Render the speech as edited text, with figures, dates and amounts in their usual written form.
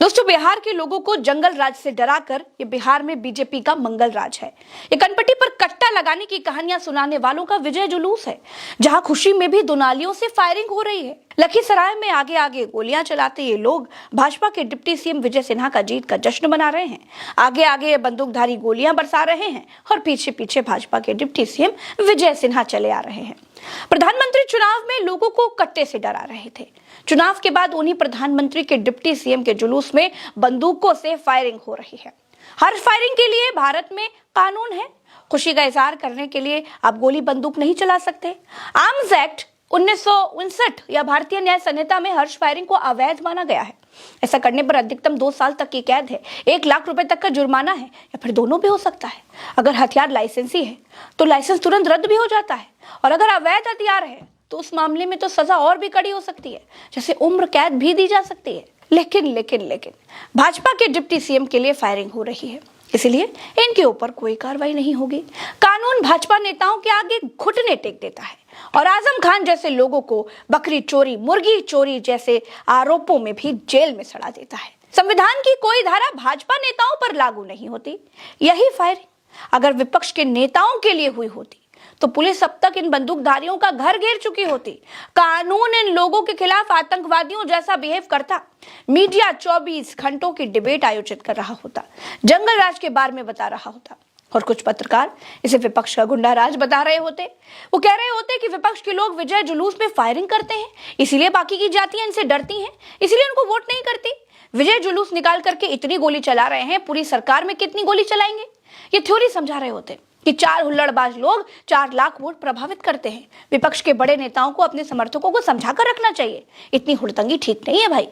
दोस्तों, बिहार के लोगों को जंगल राज से डराकर ये बिहार में बीजेपी का मंगल राज है। ये कनपट्टी पर कट्टा लगाने की कहानियां सुनाने वालों का विजय जुलूस है, जहां खुशी में भी दुनालियों से फायरिंग हो रही है। लखीसराय में आगे आगे गोलियां चलाते ये लोग भाजपा के डिप्टी सीएम विजय सिन्हा का जीत का जश्न मना रहे हैं। आगे आगे ये बंदूकधारी गोलियां बरसा रहे हैं और पीछे पीछे भाजपा के डिप्टी सीएम विजय सिन्हा चले आ रहे हैं। प्रधानमंत्री चुनाव में लोगों को कट्टे से डरा रहे थे। चुनाव के बाद उन्हीं प्रधानमंत्री के डिप्टी सीएम के जुलूस में बंदूकों से फायरिंग हो रही है। हर फायरिंग के लिए भारत में कानून है। खुशी का इजहार करने के लिए आप गोली बंदूक नहीं चला सकते। आर्म्स एक्ट 1959 या भारतीय न्याय संहिता में हर्ष फायरिंग को अवैध माना गया है। ऐसा करने पर अधिकतम 2 साल तक की कैद है, 1 लाख रुपए तक का जुर्माना है, या फिर दोनों भी हो सकता है। अगर हथियार लाइसेंसी है तो लाइसेंस तुरंत रद्द भी हो जाता है, और अगर अवैध हथियार है तो उस मामले में तो सजा और भी कड़ी हो सकती है, जैसे उम्र कैद भी दी जा सकती है। लेकिन भाजपा के डिप्टी सीएम के लिए फायरिंग हो रही है, इसलिए इनके ऊपर कोई कार्रवाई नहीं होगी। कानून भाजपा नेताओं के आगे घुटने टेक देता है और आजम खान जैसे लोगों को बकरी चोरी, मुर्गी चोरी जैसे आरोपों में भी जेल में सड़ा देता है। संविधान की कोई धारा भाजपा नेताओं पर लागू नहीं होती। यही फायरिंग अगर विपक्ष के नेताओं के लिए हुई होती तो पुलिस अब तक इन बंदूकधारियों का घर घेर चुकी होती। कानून इन लोगों के खिलाफ आतंकवादियों जैसा बिहेव करता। मीडिया 24 घंटों की डिबेट आयोजित कर रहा होता, जंगल राज के बारे में बता रहा होता, और कुछ पत्रकार इसे विपक्ष का गुंडा राज बता रहे होते। वो कह रहे होते कि विपक्ष के लोग विजय जुलूस में फायरिंग करते हैं, इसीलिए बाकी की जातियां इनसे डरती हैं, इसीलिए उनको वोट नहीं करती। विजय जुलूस निकाल करके इतनी गोली चला रहे हैं, पूरी सरकार में कितनी गोली चलाएंगे? ये थ्योरी समझा रहे होते कि 4 हुल्लड़बाज लोग 4 लाख वोट प्रभावित करते हैं। विपक्ष के बड़े नेताओं को अपने समर्थकों को समझा कर रखना चाहिए। इतनी हुड़दंगी ठीक नहीं है भाई।